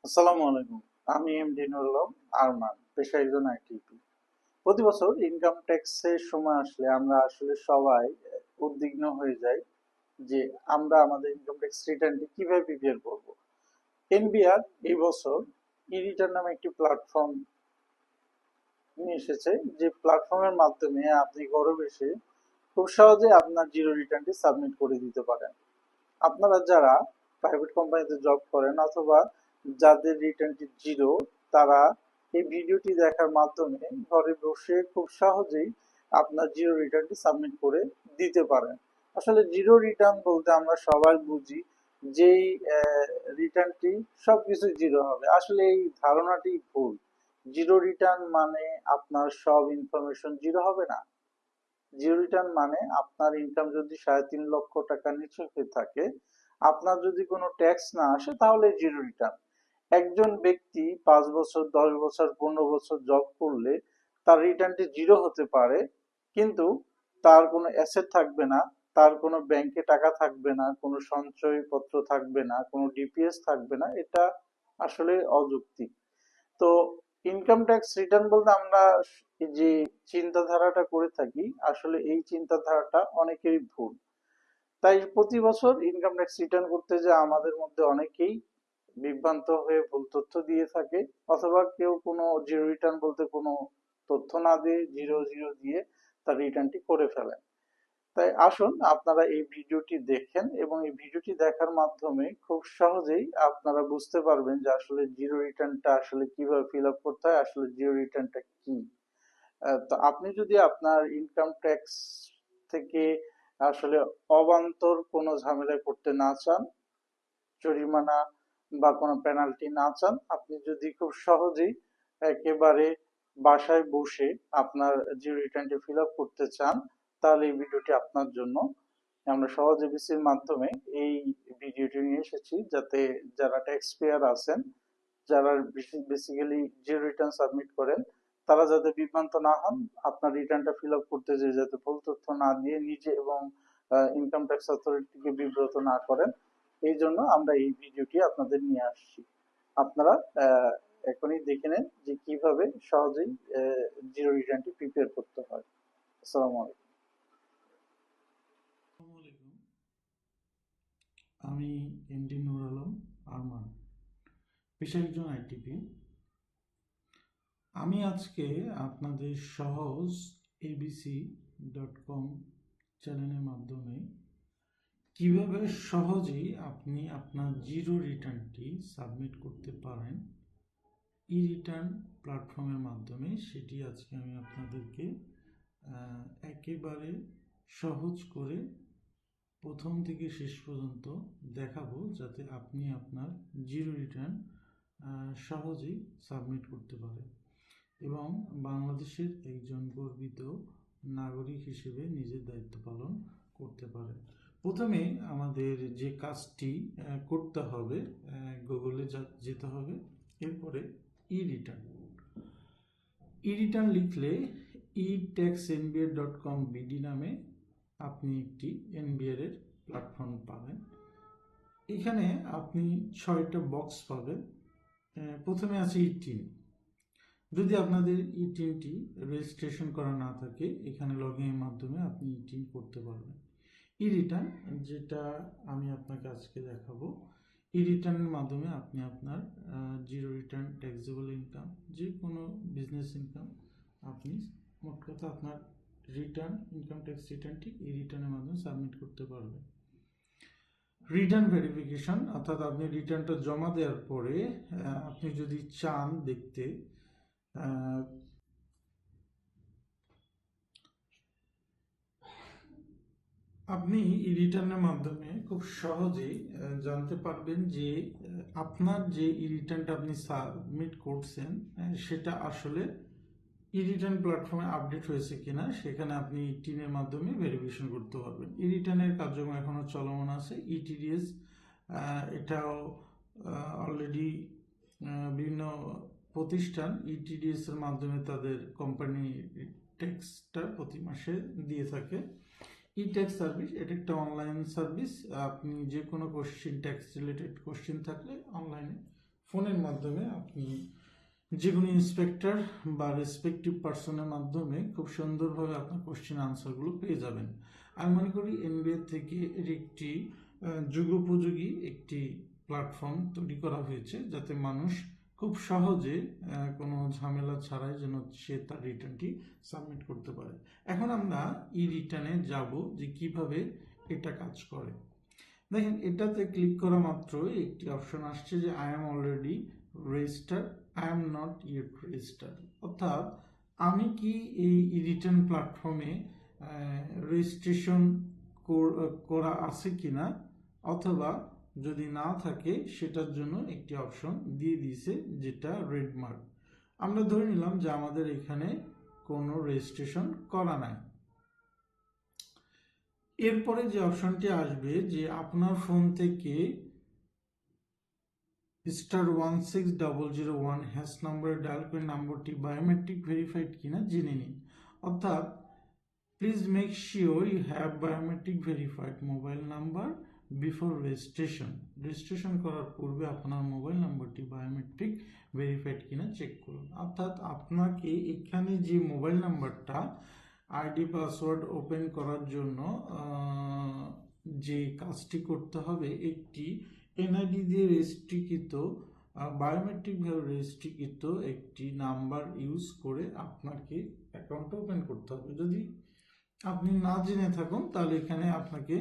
আসসালামু আলাইকুম। আমি এমডি নুরুল হক আরমান, পেশায় একজন আইটিপি। প্রতি বছর ইনকাম ট্যাক্সের সময় আসলে আমরা আসলে সবাই উদ্বিগ্ন হয়ে যাই যে আমরা আমাদের ইনকাম ট্যাক্স রিটার্নটি কিভাবে প্রিপেয়ার করব। এনবিআর এই বছর ই রিটার্ন নামে একটি প্ল্যাটফর্ম নিয়ে এসেছে, যে প্ল্যাটফর্মের মাধ্যমে আপনি ঘরে বসে খুব সহজে আপনার জিরো রিটার্নটি সাবমিট করে দিতে পারেন। আপনারা যারা প্রাইভেট কোম্পানিতে জব করেন অথবা যাদের রিটার্নটি জিরো, তারা এই ভিডিওটি দেখার মাধ্যমে ঘরে বসে খুব সহজেই আপনার জিরো রিটার্নটি সাবমিট করে দিতে পারেন। আসলে জিরো রিটার্ন বলতে আমরা সবাই বুঝি যেই রিটার্নটি সবকিছু জিরো হবে, আসলে এই ধারণাটি ভুল। জিরো রিটার্ন মানে আপনার সব ইনফরমেশন জিরো হবে না। জিরো রিটার্ন মানে আপনার ইনকাম যদি 3.5 লক্ষ টাকার নিচে হয়ে থাকে, আপনার যদি কোনো ট্যাক্স না আসে, তাহলে জিরো রিটার্ন। একজন ব্যক্তি 5 বছর, 10 বছর, 15 বছর জব করলে তার রিটার্নটি জিরো হতে পারে, কিন্তু তার কোনো অ্যাসেট থাকবে না, তার কোনো ব্যাংকে টাকা থাকবে না, কোনো সঞ্চয়পত্র থাকবে না, কোনো ডিপিএস থাকবে না। এটা আসলে অযৌক্তিক। তো ইনকাম ট্যাক্স রিটার্ন বলতে আমরা যে চিন্তাধারাটা করে থাকি, আসলে এই চিন্তাধারাটা অনেকেরই ভুল। তাই প্রতি বছর ইনকাম ট্যাক্স রিটার্ন করতে যে আমাদের মধ্যে অনেকেই বিভ্রান্ত হয়ে ভুল তথ্য দিয়ে থাকে, অথবা কেউ কোনো জিরো রিটার্ন বলতে কোনো তথ্য না দিয়ে জিরো জিরো দিয়ে তার রিটার্নটি করে ফেলেন। তাই আসুন আপনারা এই ভিডিওটি দেখেন, এবং এই ভিডিওটি দেখার মাধ্যমে খুব সহজেই আপনারা বুঝতে পারবেন যে আসলে জিরো রিটার্নটা আসলে কিভাবে ফিল আপ করতে হয়, আসলে জিরো রিটার্নটা কি। তো আপনি যদি আপনার ইনকাম ট্যাক্স থেকে আসলে অবান্তর কোনো ঝামেলায় পড়তে না চান, জরিমানা বা কোনো পেনাল্টি না চান, আপনি যদি খুব সহজেই একেবারে বাসায় বসে আপনার জিরো রিটার্নটি ফিল আপ করতে চান, তাহলে এই ভিডিওটি আপনার জন্য। আমরা সহজ এবিসির মাধ্যমে এই ভিডিওটি নিয়ে এসেছি, যাতে যারা ট্যাক্স পেয়ার আছেন, যারা বেসিক্যালি জিরো রিটার্ন সাবমিট করেন, তারা যাতে বিভ্রান্ত না হন, আপনার রিটার্নটা ফিল আপ করতে যেয়ে যাতে ভুল তথ্য না দিয়ে নিজে এবং ইনকাম ট্যাক্স অথরিটিকে বিব্রত না করেন, এই জন্য আমরা এই ভিডিওটি আপনাদের নিয়ে আসছি। আপনারা এখনই দেখে নেন যে কিভাবে সহজেই জিরো রিটার্নটি প্রিপেয়ার করতে হয়। আসসালামু আলাইকুম। আসসালামু আলাইকুম। আমি এমডি নুর আলম আরমান, পেশায় একজন আইটিপি। আমি আজকে আপনাদের সহজ abc.com চ্যানেলের মাধ্যমে কিভাবে সহজেই আপনি আপনার জিরো রিটার্নটি সাবমিট করতে পারেন ই রিটার্ন প্ল্যাটফর্মের মাধ্যমে, সেটি আজকে আমি আপনাদেরকে একেবারে সহজ করে প্রথম থেকে শেষ পর্যন্ত দেখাবো, যাতে আপনি আপনার জিরো রিটার্ন সহজেই সাবমিট করতে পারেন এবং বাংলাদেশের একজন গর্বিত নাগরিক হিসেবে নিজের দায়িত্ব পালন করতে পারেন। প্রথমে আমাদের যে কাজটি করতে হবে, গুগলে যেতে হবে, এরপরে ই রিটার্ন লিখলে e-taxnbr.com বিডি নামে আপনি একটি এনবিআর এর প্ল্যাটফর্ম পাবেন। এখানে আপনি 6টা বক্স পাবেন। প্রথমে আছে ই-টিন। যদি আপনাদের ই-টিনটি রেজিস্ট্রেশন করা না থাকে, এখানে লগইন এর মাধ্যমে আপনি ই-টিন করতে পারবেন। ই রিটার্ন, যেটা আমি আপনাকে আজকে দেখাবো, ই রিটার্নের মাধ্যমে আপনি আপনার জিরো রিটার্ন ট্যাক্সেবল ইনকাম, যে কোনো বিজনেস ইনকাম, আপনি মোট কথা আপনার রিটার্ন, ইনকাম ট্যাক্স রিটার্নটি ই রিটার্নের মাধ্যমে সাবমিট করতে পারবেন। রিটার্ন ভেরিফিকেশন, অর্থাৎ আপনি রিটার্নটা জমা দেওয়ার পরে আপনি যদি চান দেখতে, আপনি ই রিটার্নের মাধ্যমে খুব সহজেই জানতে পারবেন যে আপনার যে ই রিটার্নটা আপনি সাবমিট করছেন সেটা আসলে ই রিটার্ন প্ল্যাটফর্মে আপডেট হয়েছে কিনা। সেখানে আপনি টিনের মাধ্যমে ভেরিফিকেশন করতে পারবেন। ই রিটার্নের কার্যক্রম এখনো চলমান আছে। ইটিডিএস এটাও অলরেডি বিভিন্ন প্রতিষ্ঠান ইটিডিএস এর মাধ্যমে তাদের কোম্পানি ট্যাক্সটা প্রতি মাসে দিয়ে থাকে। ই ট্যাক্স সার্ভিস, এটা একটা অনলাইন সার্ভিস। আপনি যে কোনো কোশ্চিন, ট্যাক্স রিলেটেড কোশ্চিন থাকলে অনলাইনে ফোনের মাধ্যমে আপনি যে কোনো ইন্সপেক্টর বা রেসপেক্টিভ পার্সনের মাধ্যমে খুব সুন্দরভাবে আপনার কোশ্চেন আনসারগুলো পেয়ে যাবেন। আমি মনে করি এনবিএ থেকে এর একটি যুগোপযোগী একটি প্ল্যাটফর্ম তৈরি করা হয়েছে, যাতে মানুষ খুব সহজে কোনো ঝামেলা ছাড়াই যেন সে তার রিটার্নটি সাবমিট করতে পারে। এখন আমরা ই রিটার্নে যাব যে কিভাবে এটা কাজ করে। দেখেন, এটাতে ক্লিক করা মাত্রই একটি অপশন আসছে যে I am already registered, I am not yet registered, অর্থাৎ আমি কি এই রিটার্ন প্ল্যাটফর্মে রেজিস্ট্রেশন করা আছে কিনা, অথবা যদি না থাকে সেটার জন্য একটি অপশন দিয়ে দিয়েছে যেটা রেড মার্ক। আমরা ধরে নিলাম যে আমাদের এখানে কোনো রেজিস্ট্রেশন করা নাই। এরপরে যে অপশনটি আসবে যে আপনার ফোন থেকে *16001 হ্যাশ নাম্বার ডায়াল করে নম্বরটি বায়োমেট্রিক ভেরিফাইড কিনা জেনে নিন। অর্থাৎ please make sure you have biometric verified mobile number before registration. Registration করার পূর্বে আপনার মোবাইল নাম্বারটি বায়োমেট্রিক ভেরিফাইড কিনা চেক করুন। অর্থাৎ আপনাকে এখানে যে মোবাইল নাম্বারটা আইডি পাসওয়ার্ড ওপেন করার জন্য যে কাজটি করতে হবে, একটি এনআইডি দিয়ে রেজিস্ট্রিকৃত বায়োমেট্রিকভাবে রেজিস্ট্রিকৃত একটি নাম্বার ইউজ করে আপনাকে অ্যাকাউন্ট ওপেন করতে হবে। যদি আপনি না জেনে থাকুন তাহলে এখানে আপনাকে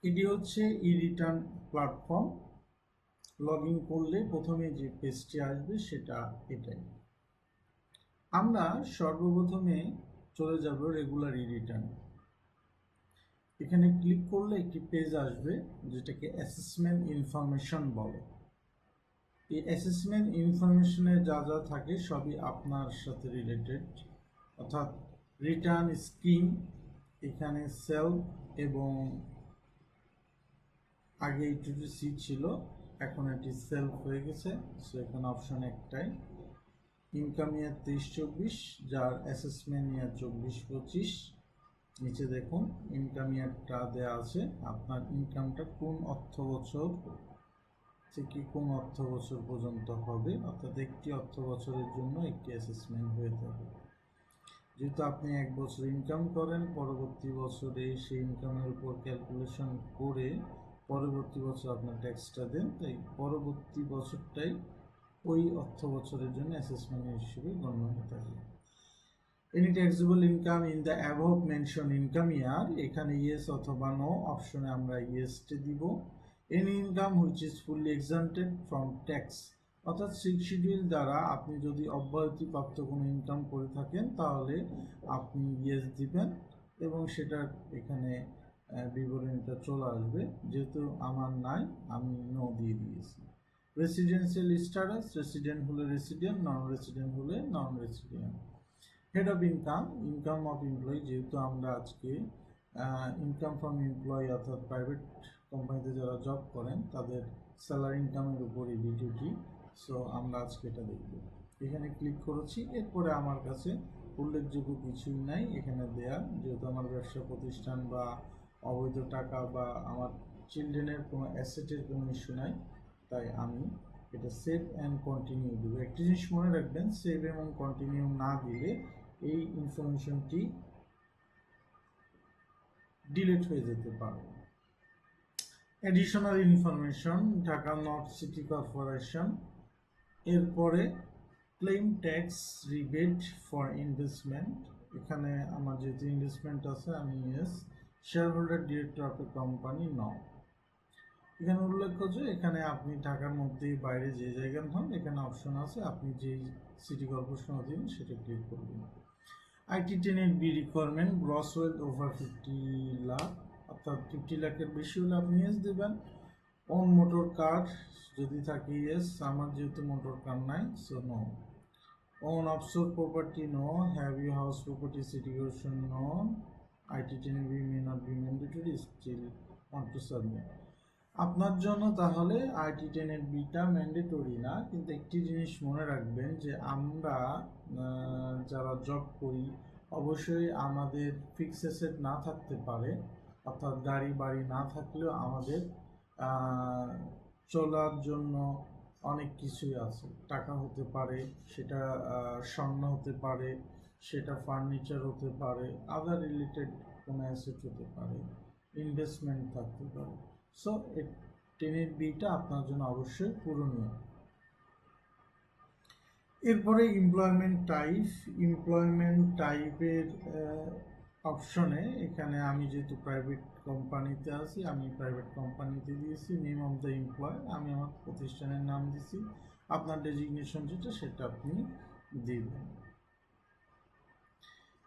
এটি হচ্ছে ই রিটার্ন প্ল্যাটফর্ম। লগ ইন করলে প্রথমে যে পেজটি আসবে সেটা এটাই। আমরা সর্বপ্রথমে চলে যাব রেগুলার ই রিটার্ন। এখানে ক্লিক করলে একটি পেজ আসবে যেটাকে অ্যাসেসমেন্ট ইনফরমেশন বলে। এই অ্যাসেসমেন্ট ইনফরমেশনে যা যা থাকে সবই আপনার সাথে রিলেটেড, অর্থাৎ রিটার্ন স্কিম, এখানে সেলফ এবং আগে ইটিসি ছিল, এখন এটি সেলফ হয়ে গেছে। সো এখানে অপশন একটাই, ইনকাম ইয়ার 23-24, যার অ্যাসেসমেন্ট ইয়ার 24-25। নিচে দেখুন ইনকাম ইয়ারটা দেওয়া আছে, আপনার ইনকামটা কোন অর্থ বছর থেকে কোন অর্থ বছর পর্যন্ত হবে, অর্থাৎ একটি অর্থ বছরের জন্য একটি অ্যাসেসমেন্ট হয়ে থাকে। যেহেতু আপনি এক বছর ইনকাম করেন, পরবর্তী বছরে সেই ইনকামের উপর ক্যালকুলেশন করে পরবর্তী বছর আপনার ট্যাক্সটা দেন, তাই পরবর্তী বছরটাই ওই অর্থ বছরের জন্য অ্যাসেসমেন্ট হিসেবে গণ্য হয়ে থাকে। Any taxable income in the above mention income ইয়ার, এখানে ইয়েস অথবা নো অপশনে আমরা ইয়েসটি দিব। Any income which is fully এক্সাম্পটেড from tax, অর্থাৎ 6 শিডিউল দ্বারা আপনি যদি অব্যাহতিপ্রাপ্ত কোনো ইনকাম করে থাকেন তাহলে আপনি ইয়েস দিবেন এবং সেটার এখানে বিবরণীটা চলে আসবে। যেহেতু আমার নাই, আমি নো দিয়ে দিয়েছি। রেসিডেন্সিয়াল স্ট্যাটাস, রেসিডেন্ট হলে রেসিডেন্ট, নন রেসিডেন্ট হলে non resident. Head of income, income of employee, যেহেতু আমরা আজকে ইনকাম ফ্রম এমপ্লয়ি অর্থাৎ প্রাইভেট কোম্পানিতে যারা জব করেন তাদের স্যালারি ইনকামের উপরই ভিডিওটি, সো আমরা আজকে এটা দেখব। এখানে ক্লিক করেছি, এরপরে আমার কাছে উল্লেখযোগ্য কিছুই নাই এখানে দেয়া, যেহেতু আমার ব্যবসা প্রতিষ্ঠান বা অবৈধ টাকা বা আমার চিলড্রেনের কোনো অ্যাসেটের কোনো ইস্যু নাই, তাই আমি এটা সেভ অ্যান্ড কন্টিনিউ দেবো। একটি জিনিস মনে রাখবেন, সেভ এবং কন্টিনিউ না দিলে এই ইনফরমেশনটি ডিলিট হয়ে যেতে পারে। Additional information, Dhaka north city corporation. এরপরে claim tax rebate for investment, এখানে আমার যেহেতু ইনভেস্টমেন্ট আছে আমি yes. Share holder director of a company ন। এখানে উল্লেখ্য যে এখানে আপনি ঢাকার মধ্যেই বাইরে যে জায়গায় হন এখানে অপশন আছে, আপনি যেই সিটি কর্পোরেশন অধীন সেটা ক্লিক করবেন। IT 10 B requirement, gross wealth over 50 lakh, অর্থাৎ 50 লাখের বেশি হলে আপনি ইয়েস দেবেন, ওন মোটর কার যদি থাকে ইয়েস, আমার যেহেতু মোটর কার নাই so no. Own offshore property no. Have you house property situation no. IT tenable may not be mandatory, still want to submit. আপনার জন্য তাহলে আইটি টেনেট বিটা ম্যান্ডেটরি না, কিন্তু একটি জিনিস মনে রাখবেন যে আমরা যারা জব করি অবশ্যই আমাদের ফিক্স অ্যাসেট না থাকতে পারে, অর্থাৎ গাড়ি বাড়ি না থাকলেও আমাদের আহ, চলার জন্য অনেক কিছুই আছে। টাকা হতে পারে, সেটা স্বর্ণ হতে পারে, সেটা ফার্নিচার হতে পারে, আদার রিলেটেড কোনো অ্যাসেট হতে পারে, ইনভেস্টমেন্ট থাকতে পারে। সো টেনের বিটা আপনার জন্য অবশ্যই পূরণীয়। এরপরে এমপ্লয়মেন্ট টাইপের অপশনে এখানে আমি যেহেতু প্রাইভেট কোম্পানিতে আছি, আমি প্রাইভেট কোম্পানিতে দিয়েছি নেম অফ দ্য এমপ্লয়, আমি আমার প্রতিষ্ঠানের নাম দিছি। আপনার ডেজিগনেশন যেটা সেটা আপনি দিবেন।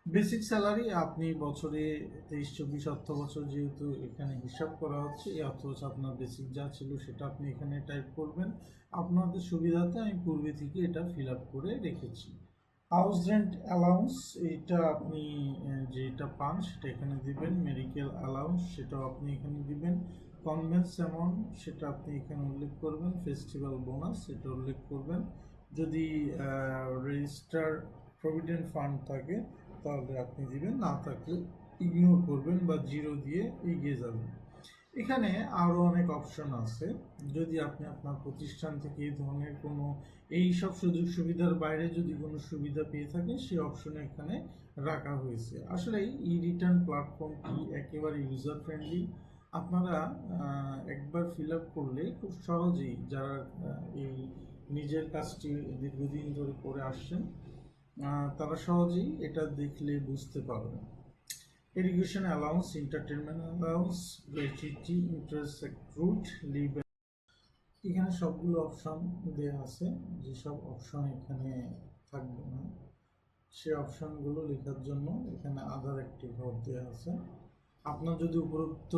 বেসিক স্যালারি আপনি বছরে 23-24 অর্থ বছর যেহেতু এখানে হিসাব করা হচ্ছে, এই অর্থ বছর আপনার বেসিক যা ছিল সেটা আপনি এখানে টাইপ করবেন। আপনাদের সুবিধাতে আমি পূর্বে থেকে এটা ফিল আপ করে রেখেছি। হাউস রেন্ট অ্যালাউন্স এটা আপনি যেটা পান সেটা এখানে দিবেন। মেডিকেল অ্যালাউন্স সেটাও আপনি এখানে দিবেন। কনভেন্স অ্যামাউন্ট সেটা আপনি এখানে উল্লেখ করবেন। ফেস্টিভ্যাল বোনাস সেটা উল্লেখ করবেন। যদি রেজিস্টার প্রভিডেন্ট ফান্ড থাকে তাহলে আপনি দিবেন, না থাকলে ইগনোর করবেন বা জিরো দিয়ে এগিয়ে যাবেন। এখানে আরও অনেক অপশন আছে। যদি আপনি আপনার প্রতিষ্ঠান থেকে এই ধরনের কোনো এই সব সুযোগ সুবিধার বাইরে যদি কোনো সুবিধা পেয়ে থাকেন সেই অপশনে এখানে রাখা হয়েছে। আসলে এই রিটার্ন প্ল্যাটফর্মটি একেবারে ইউজার ফ্রেন্ডলি। আপনারা একবার ফিল আপ করলে খুব সহজেই যারা এই নিজের কাজটি দীর্ঘদিন ধরে করে আসছেন তারা সহজেই এটা দেখলে বুঝতে পারবেন। Education allowance, entertainment allowance, gratuity, interest accrued, leave, এখানে সবগুলো অপশন দেওয়া আছে। যেসব অপশন এখানে থাকবে না সেই অপশনগুলো লেখার জন্য এখানে আদার একটি ঘর দেওয়া আছে। আপনার যদি উপরোক্ত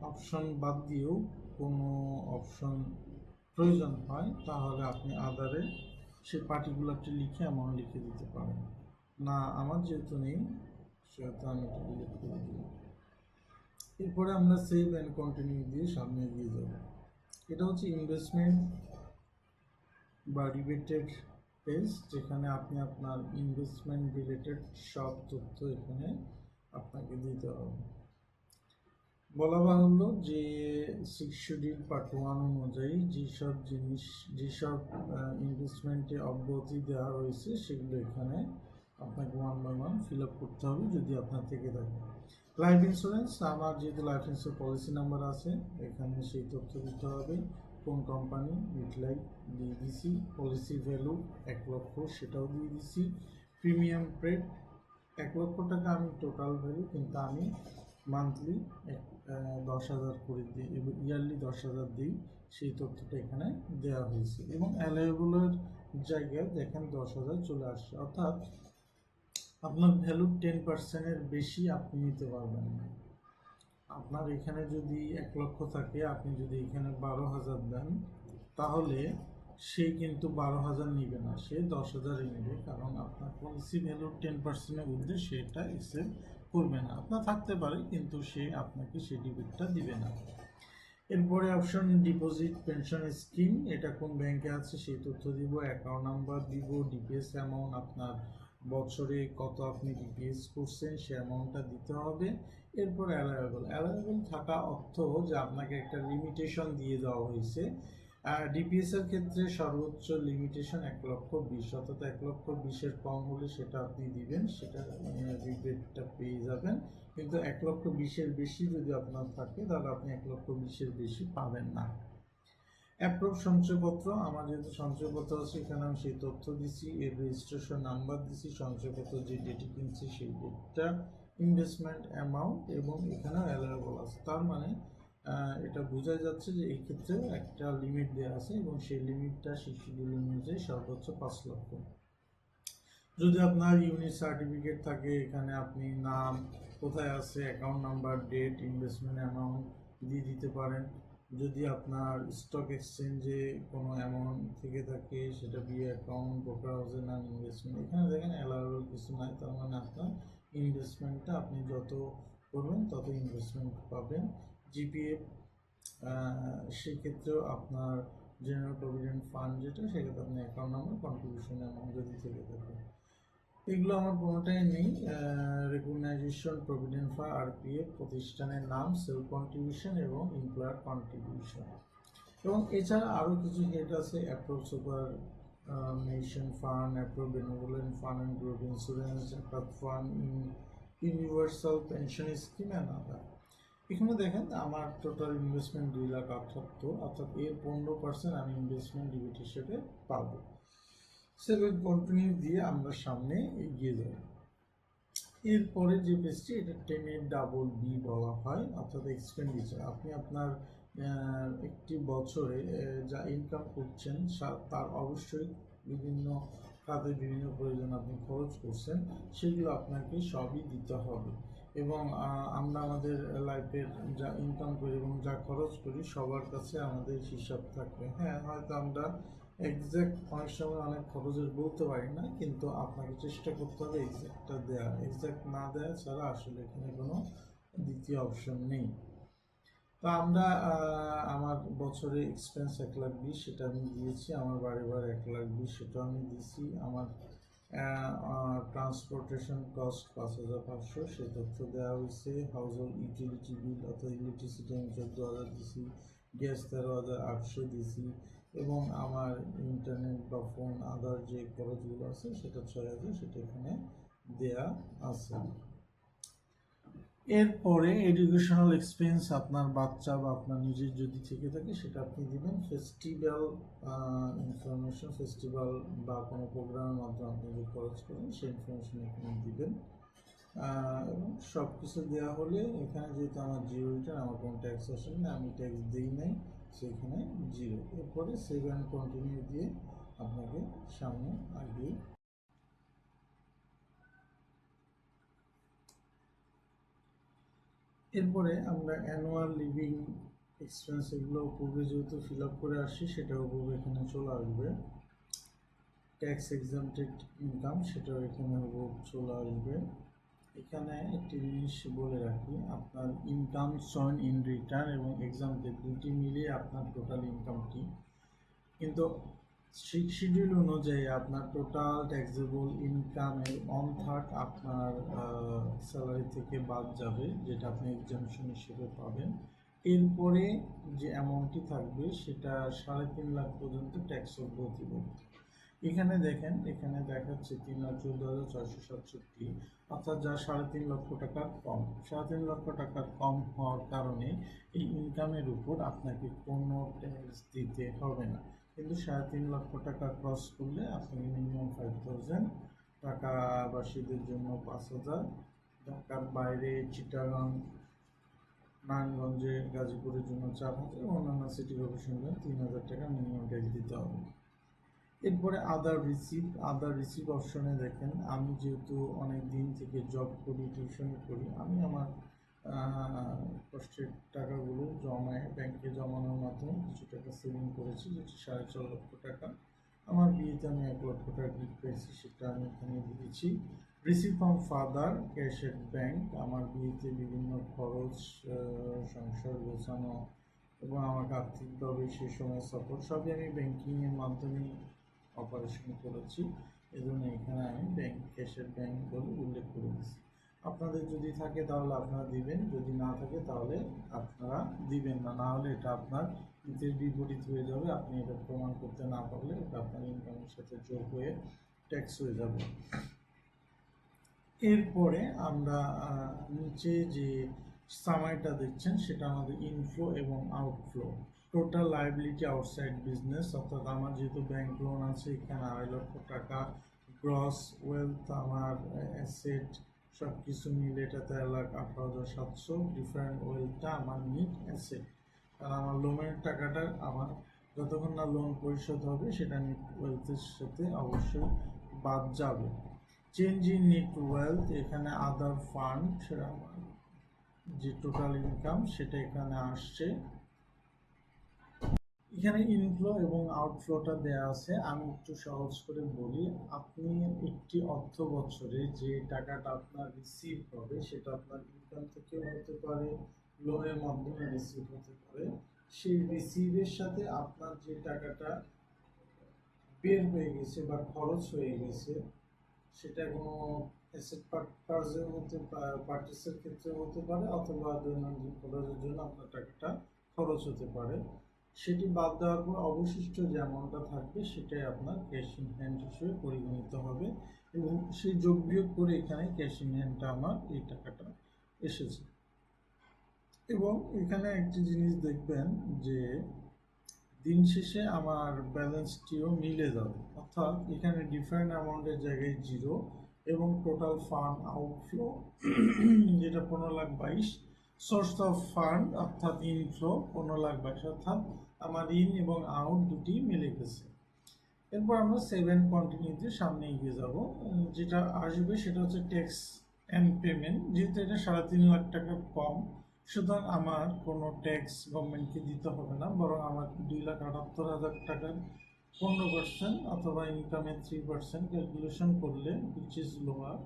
অপশন বাদ দিয়েও কোনো অপশন প্রয়োজন হয় তাহলে আপনি আদারে সে পার্টিকুলারটি লিখে অ্যামাউন্ট লিখে দিতে পারেন। না আমার যেহেতু নেই সেহেতু আমি এটা ডিলিট করে দিই। এরপরে আমরা সেভ অ্যান্ড কন্টিনিউ দিয়ে সামনে এগিয়ে যাব। এটা হচ্ছে ইনভেস্টমেন্ট বা রিলেটেড পেজ, যেখানে আপনি আপনার ইনভেস্টমেন্ট রিলেটেড সব তথ্য এখানে আপনাকে দিতে হবে। বলা বাহুল্য যে 6 শিডিউল পার্ট 1 অনুযায়ী যেসব ইনভেস্টমেন্টে অব্যাহতি দেওয়া হয়েছে সেগুলো এখানে আপনাকে 1 বাই 1 ফিল আপ করতে হবে যদি আপনার থেকে থাকে। লাইফ ইন্স্যুরেন্স, আমার যেহেতু লাইফ ইন্স্যুরেন্স পলিসি নাম্বার আছে এখানে সেই তথ্য দিতে হবে। কোন কোম্পানি, মিটলাইফ দিয়ে দিছি। পলিসি ভ্যালু 1 লক্ষ সেটাও দিয়ে দিছি। প্রিমিয়াম পেড 1 লক্ষ টাকা আমি টোটাল ভ্যালু, কিন্তু আমি মান্থলি 10,000 করে দিই এবং ইয়ারলি 10,000 দিই, সেই তথ্যটা এখানে দেওয়া হয়েছে। এবং অ্যালাইবলের জায়গায় দেখেন 10,000 চলে আসছে, অর্থাৎ আপনার ভ্যালু 10%-এর বেশি আপনি নিতে পারবেন না। আপনার এখানে যদি 1 লক্ষ থাকে, আপনি যদি এখানে 12,000 দেন তাহলে সে কিন্তু 12,000 নিবে না, সে 10,000-ই নেবে, কারণ আপনার পলিসি ভ্যালুর 10%-এর ঊর্ধ্বে সেটা অ্যাকসেপ্ট করবে না। আপনার থাকতে পারে কিন্তু সে আপনাকে সেই ডিবিটটা দিবে না। এরপরে অপশন ডিপোজিট পেনশন স্কিম, এটা কোন ব্যাংকে আছে সেই তথ্য দিব, অ্যাকাউন্ট নাম্বার দিব, ডিপিএস অ্যামাউন্ট আপনার বছরে কত আপনি ডিপিএস করছেন সে অ্যামাউন্টটা দিতে হবে। এরপর অ্যালাউয়েবল থাকা অর্থ যে আপনাকে একটা লিমিটেশন দিয়ে দেওয়া হয়েছে। ডিপিএস এর ক্ষেত্রে সর্বোচ্চ লিমিটেশন 1,20,000, অর্থাৎ 1,20,000-এর কম হলে সেটা আপনি দিবেন, সেটা রিবেটটা পেয়ে যাবেন। কিন্তু 1,20,000-এর বেশি যদি আপনার থাকে তাহলে আপনি 1,20,000-এর বেশি পাবেন না। অ্যাপ্রুভ সঞ্চয়পত্র, আমার যেহেতু সঞ্চয়পত্র আছে এখানে আমি সেই তথ্য দিছি, এর রেজিস্ট্রেশন নাম্বার দিছি, সঞ্চয়পত্র যে ডেটে কিনছি সেই ডেটটা, ইনভেস্টমেন্ট অ্যামাউন্ট এবং এখানে অ্যালাউয়েবল আছে। তার মানে এটা বোঝা যাচ্ছে যে এই ক্ষেত্রে একটা লিমিট দেওয়া আছে এবং সেই লিমিটটা শিডিউল অনুযায়ী সর্বোচ্চ 5 লক্ষ। যদি আপনার ইউনিট সার্টিফিকেট থাকে এখানে আপনি নাম কোথায় আছে, account number, date, investment amount দিয়ে দিতে পারেন। যদি আপনার স্টক এক্সচেঞ্জে কোনো অ্যামাউন্ট থেকে থাকে, সেটা বিয়ে অ্যাকাউন্ট, ব্রোকার হাউসের নাম, ইনভেস্টমেন্ট, এখানে দেখেন অ্যালাউয়েবল কিছু নাই, তার মানে আপনার ইনভেস্টমেন্টটা আপনি যত করবেন তত ইনভেস্টমেন্ট পাবেন। জিপিএফ, সেক্ষেত্রেও আপনার জেনারেল প্রভিডেন্ট ফান্ড যেটা, সেক্ষেত্রে আপনার অ্যাকাউন্ট নাম্বার, কন্ট্রিবিউশন অ্যামাউন্ট যদি থেকে থাকে, এগুলো আমার কোনোটাই নেই। রেকগনাইজেশন, প্রভিডেন্ট ফান্ড, আরপিএফ, প্রতিষ্ঠানের নাম, সেলফ কন্ট্রিবিউশন এবং এমপ্লয়ার কন্ট্রিবিউশন। এবং এছাড়া আরও কিছু হেড আছে, approve superannuation fund, approve benevolent fund and group insurance, approve fund, universal pension scheme and other. এখানে দেখেন আমার টোটাল ইনভেস্টমেন্ট 2,78,000, অর্থাৎ এর 15% আমি ইনভেস্টমেন্ট ডিবিট হিসেবে পাবো। সেভেন কন্টিনিউ দিয়ে আমরা সামনে এগিয়ে যাব। এরপরে যে পেজটি, এটা 10-double-B বলা হয়, অর্থাৎ এক্সপেন্ডিচার। আপনি আপনার একটি বছরে যা ইনকাম করছেন তার অবশ্যই বিভিন্ন খাতে বিভিন্ন প্রয়োজন আপনি খরচ করছেন, সেগুলো আপনাকে সবই দিতে হবে। এবং আমরা আমাদের লাইফের যা ইনকাম করি এবং যা খরচ করি সবার কাছে আমাদের হিসাব থাকবে। হ্যাঁ, হয়তো আমরা এক্সাক্ট অনেক সময় অনেক খরচের বলতে পারি না, কিন্তু আপনাকে চেষ্টা করতে হবে এক্সাক্টটা দেওয়া। এক্সাক্ট না দেওয়া ছাড়া আসলে এখানে কোনো দ্বিতীয় অপশন নেই। তো আমরা আমার বছরে এক্সপেন্স 1,20,000, সেটা আমি দিয়েছি। আমার বাড়ি ভাড়া 1,20,000, সেটা আমি দিয়েছি। আমার ট্রান্সপোর্টেশন কস্ট 5,500, সে তথ্য দেওয়া হয়েছে। হাউস হোল্ড ইউটিলিটি বিল অর্থাৎ ইলেকট্রিসিটি আমি 14,000 দিয়েছি, গ্যাস 13,800 দিয়েছি, এবং আমার ইন্টারনেট বা ফোন আদার যে খরচগুলো আছে সেটা 6,000, সেটা এখানে দেয়া আছে। এরপরে এডুকেশনাল এক্সপেন্স, আপনার বাচ্চা বা আপনার নিজের যদি থেকে থাকে সেটা আপনি দিবেন। ফেস্টিভ্যাল ইনফরমেশন, ফেস্টিভ্যাল বা কোনো প্রোগ্রামের মাধ্যমে আপনি যে খরচ করেন সেই ইনফরমেশন এখানে দিবেন। এবং সব কিছু দেওয়া হলে এখানে যেহেতু আমার জিরো রিটার্ন, আমার কোনো ট্যাক্স আসে না, আমি ট্যাক্স দিই নাই, সেখানে জিরো। এরপরে সেভ অ্যান্ড কন্টিনিউ দিয়ে আপনাকে সামনে আগিয়ে। এরপরে আমরা অ্যানুয়াল লিভিং এক্সপেন্স, এগুলো পূর্বে যেহেতু ফিল আপ করে আসি সেটাও পূর্বে এখানে চলে আসবে। ট্যাক্স এক্সামটেড ইনকাম, সেটাও এখানে চলে আসবে। এখানে একটি জিনিস বলে রাখি, আপনার ইনকাম শোন ইন রিটার্ন এবং এক্সামটেড দুটি মিলিয়ে আপনার টোটাল ইনকামটি, কিন্তু শিডিউল অনুযায়ী আপনার টোটাল ট্যাক্সেবল ইনকামের 1/3 আপনার স্যালারি থেকে বাদ যাবে, যেটা আপনি এক্সামশন হিসেবে পাবেন। এরপরে যে অ্যামাউন্টটি থাকবে সেটা 3.5 লাখ পর্যন্ত ট্যাক্স প্রতিবন্ধী। এখানে দেখেন, এখানে দেখাচ্ছে 3,14,667, অর্থাৎ যা 3.5 লক্ষ টাকার কম। 3.5 লক্ষ টাকার কম হওয়ার কারণে এই ইনকামের উপর আপনাকে কোনো ট্যাক্স দিতে হবে না। কিন্তু 3.5 লক্ষ টাকা ক্রস করলে আপনি মিনিমাম 5,000 টাকা, আবাসীদের জন্য 5,000, ঢাকার বাইরে চিটাগাং, নারায়ণগঞ্জে, গাজীপুরের জন্য 4,000, অন্যান্য সিটি কর্পোরেশনের 3,000 টাকা মিনিমাম ট্যাক্স দিতে হবে। এরপরে আদার রিসিভ অপশনে দেখেন, আমি যেহেতু অনেক দিন থেকে জব করি, টিউশন করি, আমি আমার কষ্টের টাকাগুলো ব্যাংকে জমানোর মাধ্যমে কিছু টাকা সেভিং করেছি, যেটি 4.5 লক্ষ টাকা। আমার বিয়েতে আমি 1 লক্ষ টাকা গিফট পেয়েছি, সেটা আমি এখানে দিয়েছি। Receive from father, cash at bank, আমার বিয়েতে বিভিন্ন খরচ, সংসার গোছানো এবং আমাকে আর্থিকভাবে সে সময় সাপোর্ট, সবই আমি ব্যাংকিংয়ের মাধ্যমে অপারেশন করেছি। এজন্য এখানে আমি ক্যাশের ব্যাংক বলে উল্লেখ করে দিচ্ছি। আপনাদের যদি থাকে তাহলে আপনারা দিবেন, যদি না থাকে তাহলে আপনারা দিবেন না, না হলে এটা আপনার হিতের বিপরীত হয়ে যাবে। আপনি এটা প্রমাণ করতে না পারলে এটা আপনার ইনকামের সাথে যোগ হয়ে ট্যাক্স হয়ে যাবে। এরপরে আমরা নিচে যে সামারিটা দেখছেন সেটা আমাদের ইনফ্লো এবং outflow. Total liability outside business, অর্থাৎ আমার যেহেতু ব্যাংক লোন আছে এখানে 2.5 লক্ষ টাকা। গ্রস ওয়েলথ, আমার অ্যাসেট সব কিছু মিলে এটা 13,18,700। ডিফারেন্ট ওয়েলথটা আমার নিট অ্যাসেট, আর আমার লোনের টাকাটা আমার যতক্ষণ না লোন পরিশোধ হবে সেটা নিট ওয়েলথের সাথে অবশ্যই বাদ যাবে। চেঞ্জ ইন নেট ওয়েলথ, এখানে আদার ফান্ড, যে টোটাল ইনকাম সেটা এখানে আসছে। এখানে ইনফ্লো এবং আউটফ্লোটা দেয়া আছে। আমি একটু সহজ করে বলি। আপনি একটি অর্থ বছরে যে টাকাটা আপনার রিসিভ হবে সেটা আপনার ইনকাম থেকেও হতে পারে, লোনের মাধ্যমে রিসিভ হতে পারে। সেই রিসিভের সাথে আপনার যে টাকাটা বের হয়ে গেছে বা খরচ হয়ে গেছে, সেটা কোনো অ্যাসেট পারচেজের মধ্যে পারচেসের ক্ষেত্রে হতে পারে, অথবা দৈনন্দিন খরচের জন্য আপনার টাকাটা খরচ হতে পারে। সেটি বাদ দেওয়ার পর অবশিষ্ট যে অ্যামাউন্টটা থাকবে সেটাই আপনার ক্যাশ ইন হ্যান্ড হিসেবে পরিগণিত হবে, এবং সেই যোগ বিয়োগ করে এখানে ক্যাশ ইন হ্যান্ডটা আমার এই টাকাটা এসেছে। এবং এখানে একটি জিনিস দেখবেন যে দিন শেষে আমার ব্যালেন্সটিও মিলে যাবে, অর্থাৎ এখানে ডিফারেন্ট অ্যামাউন্টের জায়গায় 0 এবং টোটাল ফান্ড আউটফ্লো যেটা 15,22,000, সোর্স অফ ফান্ড অর্থাৎ ইনফ্লো 15,22,000, অর্থাৎ আমার ইন এবং আউট দুটি মিলে গেছে। এরপর আমরা 7 কন্টিনিউতে সামনে এগিয়ে যাব। যেটা আসবে সেটা হচ্ছে ট্যাক্স অ্যান্ড পেমেন্ট। যেহেতু এটা 3.5 লাখ টাকা কম, সুতরাং আমার কোনো ট্যাক্স গভর্নমেন্টকে দিতে হবে না, বরং আমার 2,78,000 টাকার 15% অথবা ইনকামের 3% ক্যালকুলেশন করলে, উইচ ইজ লোয়ার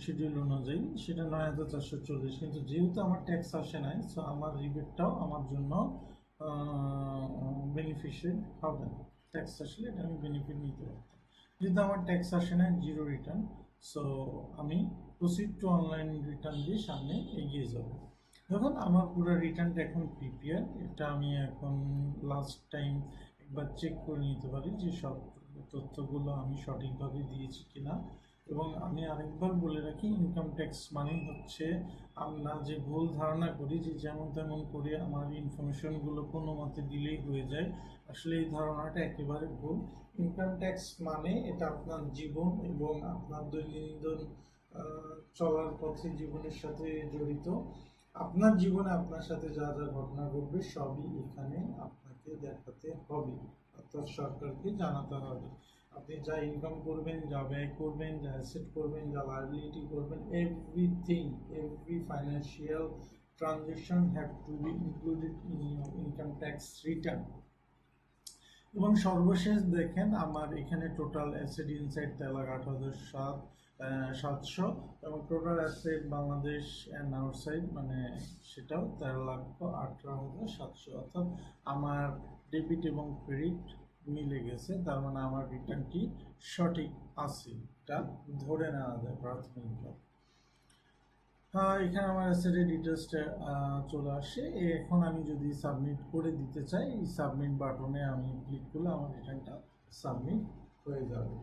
শিডিউল অনুযায়ী, সেটা 9,440। কিন্তু যেহেতু আমার ট্যাক্স আসে নাই, সো আমার রিবেটটাও আমার জন্য বেনিফিশিয়াল হবে না। ট্যাক্স আসলে এটা আমি বেনিফিট নিতে পারতাম। যেহেতু আমার ট্যাক্স আসে না, জিরো রিটার্ন, সো আমি প্রসিড টু অনলাইন রিটার্ন দিয়ে সামনে এগিয়ে যাব। দেখুন আমার পুরো রিটার্নটা এখন প্রিপেয়ার। এটা আমি এখন লাস্ট টাইম একবার চেক করে নিতে পারি যে সব তথ্যগুলো আমি সঠিকভাবে দিয়েছি কিনা। এবং আমি আরেকবার বলে রাখি, ইনকাম ট্যাক্স মানে হচ্ছে আমরা যে ভুল ধারণা করি যে যেমন তেমন করে আমার ইনফরমেশনগুলো কোনো মতে দিলেই হয়ে যায়, আসলে এই ধারণাটা একেবারে ভুল। ইনকাম ট্যাক্স মানে এটা আপনার জীবন এবং আপনার দৈনন্দিন চলার পথে জীবনের সাথে জড়িত। আপনার জীবনে আপনার সাথে যা যা ঘটনা ঘটবে সবই এখানে আপনাকে দেখাতে হবে, অর্থাৎ সরকারকে জানাতে হবে। আপনি যা ইনকাম করবেন, যা ব্যয় করবেন, যা অ্যাসেট করবেন, যা লায়াবিলিটি করবেন, everything, every financial transaction have to B included in your income tax return. এবং সর্বশেষ দেখেন আমার এখানে টোটাল অ্যাসেট ইনসাইড 13,08,700, এবং total asset Bangladesh and outside মানে সেটাও 13,18,700, অর্থাৎ আমার ডেবিট এবং ক্রেডিট মিলে গেছে। তার মানে আমার রিটার্নটি সঠিক আছে, এটা ধরে নেওয়া যায় প্রাথমিকভাবে। এখানে আমার অ্যাসেটের ডিটেলসটা চলে আসে। এখন আমি যদি সাবমিট করে দিতে চাই, এই সাবমিট বাটনে আমি ক্লিক করলে আমার রিটার্নটা সাবমিট হয়ে যাবে।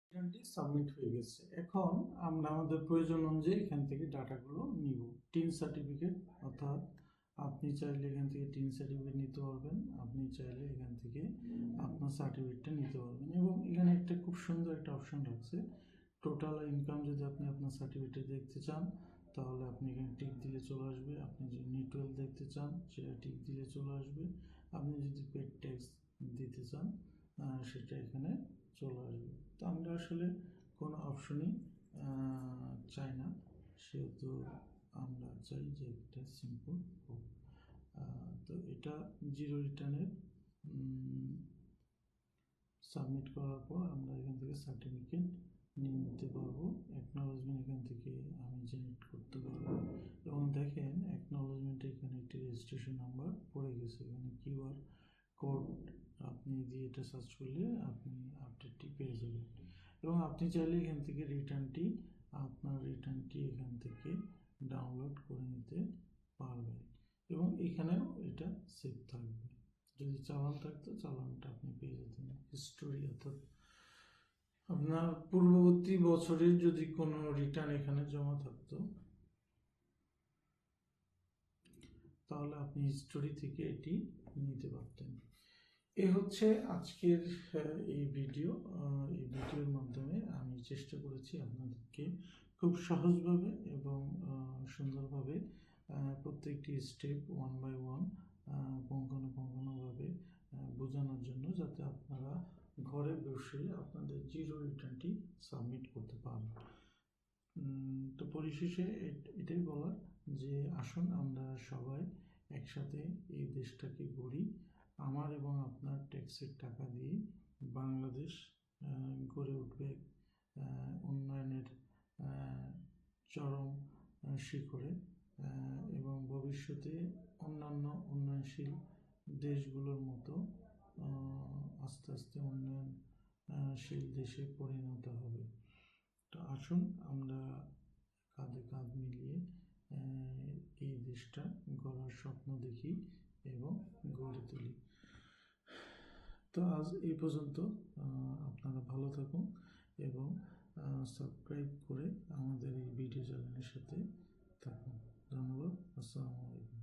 রিটার্নটি সাবমিট হয়ে গেছে। এখন আমরা আমাদের প্রয়োজন অনুযায়ী এখান থেকে ডাটাগুলো নিব। টিন সার্টিফিকেট, অর্থাৎ আপনি চাইলে এখান থেকে টিন সার্টিফিকেট নিতে পারবেন, আপনি চাইলে এখান থেকে আপনার সার্টিফিকেটটা নিতে পারবেন। এবং এখানে একটা খুব সুন্দর একটা অপশন রাখছে, টোটাল ইনকাম। যদি আপনি আপনার সার্টিফিকেট দেখতে চান তাহলে আপনি এখানে টিক দিলে চলে আসবে। আপনি যদি নেটওয়ার্ক দেখতে চান সেটা টিক দিলে চলে আসবে। আপনি যদি পেড ট্যাক্স দিতে চান সেটা এখানে চলে আসবে। তো আমরা আসলে কোনো অপশনই চাই না, সেহেতু আমরা চাই যে এটা সিম্পল হোক। তো এটা জিরো রিটার্নের সাবমিট করার পর আমরা এখান থেকে সার্টিফিকেট নিয়ে নিতে পারবো। অ্যাকনোলেজমেন্ট এখান থেকে আমি জেনারেট করতে পারবো। এবং দেখেন অ্যাকনোলেজমেন্টে এখানে একটি রেজিস্ট্রেশন নাম্বার পড়ে গেছে, এখানে কিউআর কোড আপনি দিয়ে এটা সার্চ করলে আপনি আপডেটটি পেয়ে যাবেন। এবং আপনি চাইলে এখান থেকে আপনার রিটার্নটি এখান থেকে ডাউনলোড করে নিতে পারবেন, এবং এখানেও এটা সেভ থাকবে। যদি চালান থাকতো চালানটা আপনি পেয়ে যেতেন। হিস্টোরি, অর্থাৎ আপনার পূর্ববর্তী বছরের যদি কোনো রিটার্ন এখানে জমা থাকতো তাহলে আপনি হিস্টোরি থেকে এটি নিতে পারতেন। এ হচ্ছে আজকের এই ভিডিওর মাধ্যমে আমি চেষ্টা করেছি আপনাদেরকে খুব সহজভাবে এবং সুন্দরভাবে প্রত্যেকটি স্টেপ ওয়ান বাই ওয়ান পুঙ্খানুপুঙ্খভাবে বোঝানোর জন্য, যাতে আপনারা ঘরে বসে আপনাদের জিরো রিটার্নটি সাবমিট করতে পারেন। তো পরিশেষে এটাই বলার যে আসুন আমরা সবাই একসাথে এই দেশটাকে গড়ি। আমার এবং আপনার ট্যাক্সের টাকা দিয়ে বাংলাদেশ গড়ে উঠবে উন্নয়নের চরম শিখরে, এবং ভবিষ্যতে অন্যান্য উন্নয়নশীল দেশগুলোর মতো আস্তে আস্তে উন্নয়নশীল দেশে পরিণত হবে। তো আসুন আমরা কাঁধে কাঁধ মিলিয়ে এই দেশটা গড়ার স্বপ্ন দেখি এবং গড়ে তুলি। তো আজ এই পর্যন্ত। আপনারা ভালো থাকুন এবং সাবস্ক্রাইব করে আমাদের এই ভিডিও চ্যানেলের সাথে থাকুন। ধন্যবাদ। আসসালামু আলাইকুম।